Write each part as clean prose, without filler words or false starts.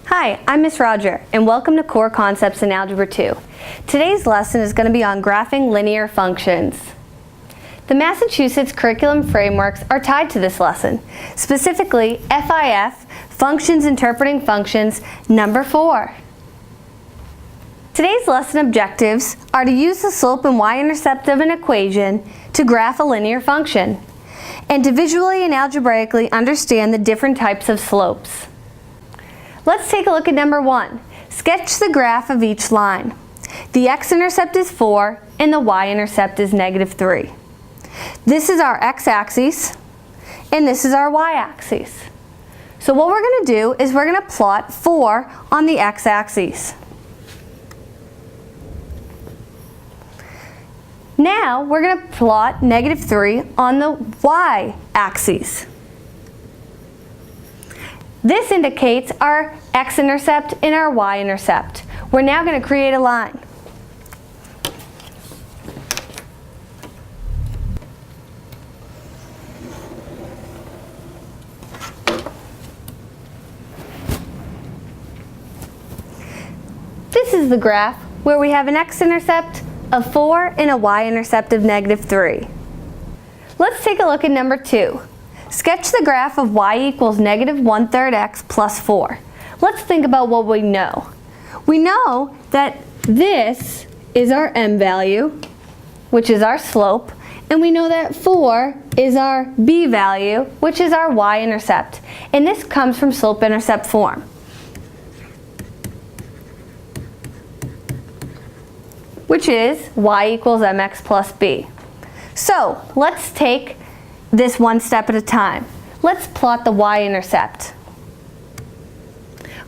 Hi, I'm Ms. Roger, and welcome to Core Concepts in Algebra 2. Today's lesson is going to be on graphing linear functions. The Massachusetts curriculum frameworks are tied to this lesson, specifically FIF, Functions Interpreting Functions, number 4. Today's lesson objectives are to use the slope and y-intercept of an equation to graph a linear function, and to visually and algebraically understand the different types of slopes. Let's take a look at number 1. Sketch the graph of each line. The x-intercept is 4 and the y-intercept is -3. This is our x-axis and this is our y-axis. So what we're going to do is we're going to plot 4 on the x-axis. Now we're going to plot -3 on the y-axis. This indicates our x-intercept and our y-intercept. We're now going to create a line. This is the graph where we have an x-intercept of 4 and a y-intercept of -3. Let's take a look at number 2. Sketch the graph of y equals -1/3 x plus 4. Let's think about what we know. We know that this is our m value, which is our slope, and we know that 4 is our b value, which is our y-intercept. And this comes from slope-intercept form. Which is y equals mx plus b. So let's take this one step at a time. Let's plot the y-intercept.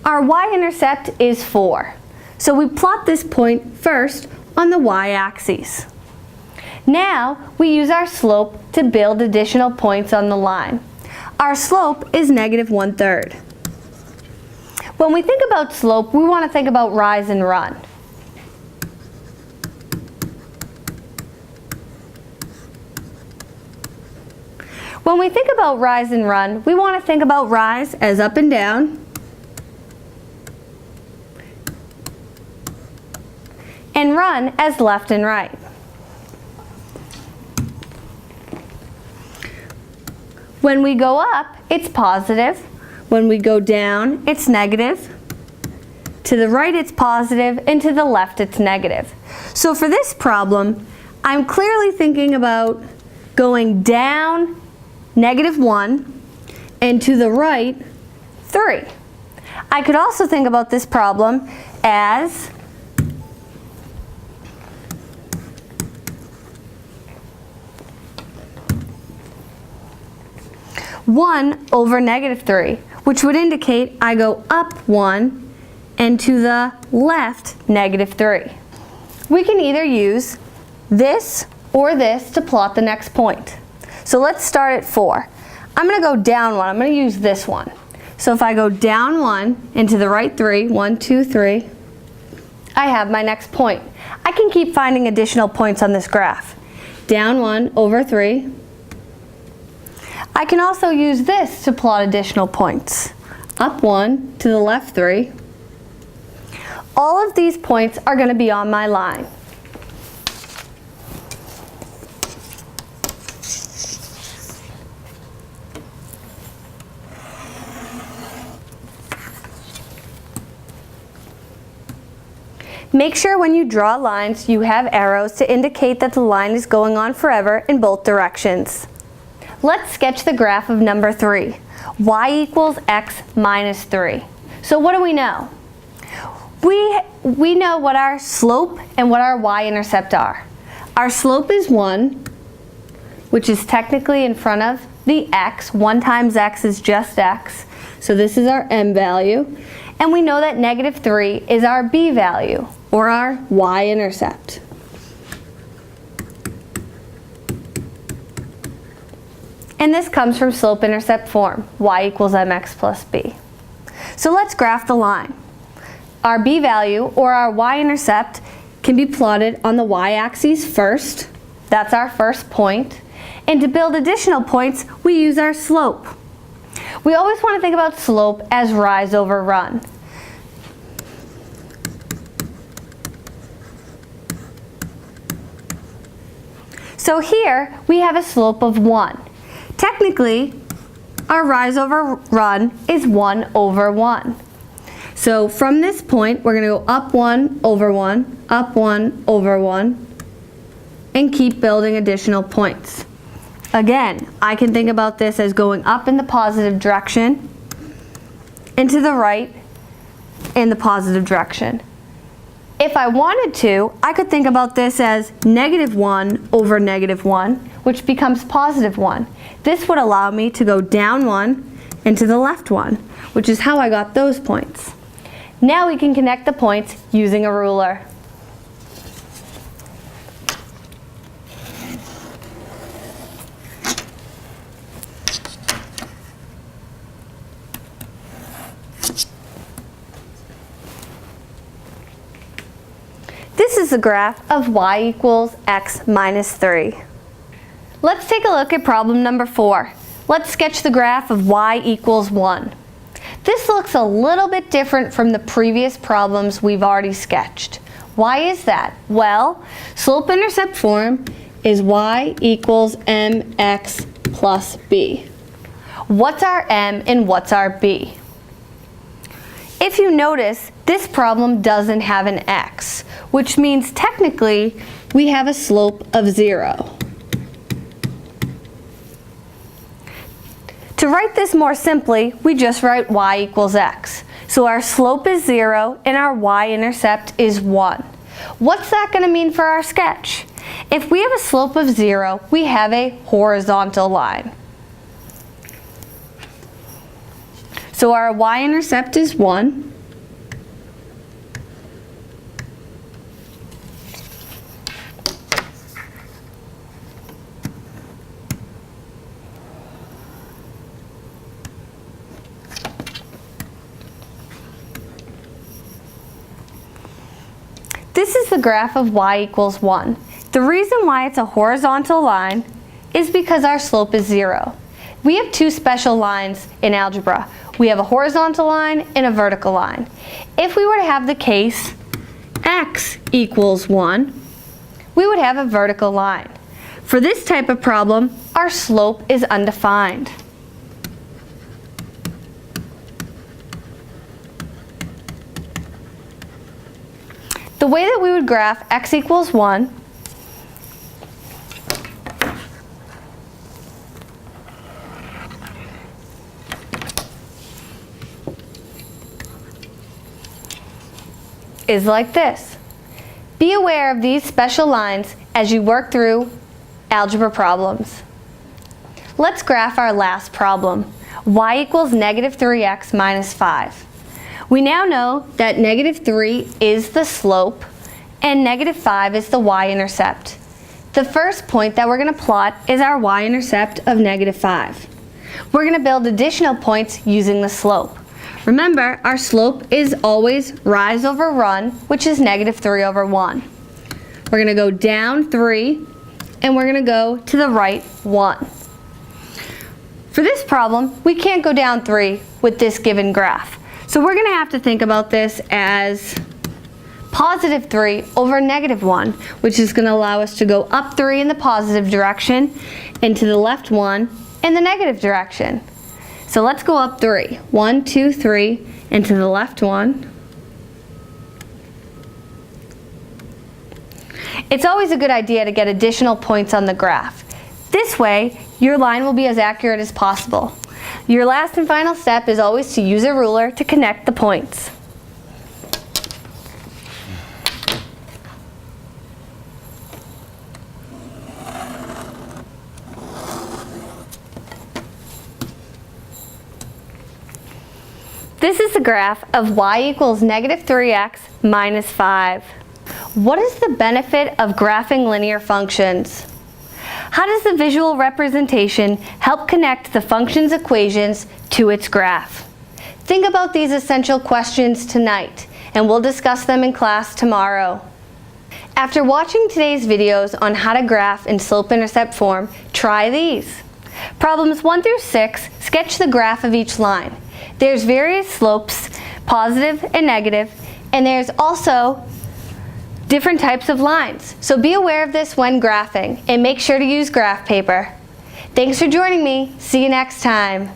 Our y-intercept is 4. So we plot this point first on the y-axis. Now we use our slope to build additional points on the line. Our slope is -1/3. When we think about slope, we want to think about rise and run. When we think about rise and run, we want to think about rise as up and down, and run as left and right. When we go up, it's positive. When we go down, it's negative. To the right, it's positive, and to the left, it's negative. So for this problem, I'm clearly thinking about going down -1, and to the right, 3. I could also think about this problem as (1/3), which would indicate I go up 1 and to the left -3. We can either use this or this to plot the next point. So let's start at 4. I'm going to go down 1. I'm going to use this one. So if I go down 1 and to the right 3, 1, 2, 3, I have my next point. I can keep finding additional points on this graph. Down 1/3. I can also use this to plot additional points. Up 1 to the left 3. All of these points are going to be on my line. Make sure when you draw lines you have arrows to indicate that the line is going on forever in both directions. Let's sketch the graph of number 3. Y equals x minus 3. So what do we know? We know what our slope and what our y-intercept are. Our slope is 1, which is technically in front of the x. 1 times x is just x. So this is our m value. And we know that -3 is our b value, or our y-intercept. And this comes from slope-intercept form, y equals mx plus b. So let's graph the line. Our b value, or our y-intercept, can be plotted on the y-axis first. That's our first point. And to build additional points, we use our slope. We always want to think about slope as rise over run. So here we have a slope of 1. Technically, our rise over run is 1 over 1. So from this point, we're going to go up 1 over 1, up 1 over 1, and keep building additional points. Again, I can think about this as going up in the positive direction and to the right in the positive direction. If I wanted to, I could think about this as -1 over -1, which becomes +1. This would allow me to go down 1 and to the left 1, which is how I got those points. Now we can connect the points using a ruler. This is the graph of y equals x minus 3. Let's take a look at problem number 4. Let's sketch the graph of y equals 1. This looks a little bit different from the previous problems we've already sketched. Why is that? Well, slope-intercept form is y equals mx plus b. What's our m and what's our b? If you notice, this problem doesn't have an x, which means technically we have a slope of 0. To write this more simply, we just write y equals x. So our slope is 0 and our y-intercept is 1. What's that going to mean for our sketch? If we have a slope of 0, we have a horizontal line. So our y-intercept is 1. This is the graph of y equals 1. The reason why it's a horizontal line is because our slope is 0. We have two special lines in algebra. We have a horizontal line and a vertical line. If we were to have the case x equals 1, we would have a vertical line. For this type of problem, our slope is undefined. The way that we would graph x equals 1 is like this. Be aware of these special lines as you work through algebra problems. Let's graph our last problem, y equals -3x minus 5. We now know that -3 is the slope and -5 is the y-intercept. The first point that we're going to plot is our y-intercept of -5. We're going to build additional points using the slope. Remember, our slope is always rise over run, which is -3 over 1. We're going to go down 3, and we're going to go to the right 1. For this problem, we can't go down 3 with this given graph. So we're going to have to think about this as +3 over -1, which is going to allow us to go up 3 in the positive direction and to the left 1 in the negative direction. So let's go up 3. 1, 2, 3, and to the left 1. It's always a good idea to get additional points on the graph. This way, your line will be as accurate as possible. Your last and final step is always to use a ruler to connect the points. This is the graph of y equals -3x minus 5. What is the benefit of graphing linear functions? How does the visual representation help connect the function's equations to its graph? Think about these essential questions tonight, and we'll discuss them in class tomorrow. After watching today's videos on how to graph in slope-intercept form, try these. Problems 1 through 6 sketch the graph of each line. There's various slopes, positive and negative, and there's also different types of lines. So be aware of this when graphing and make sure to use graph paper. Thanks for joining me. See you next time.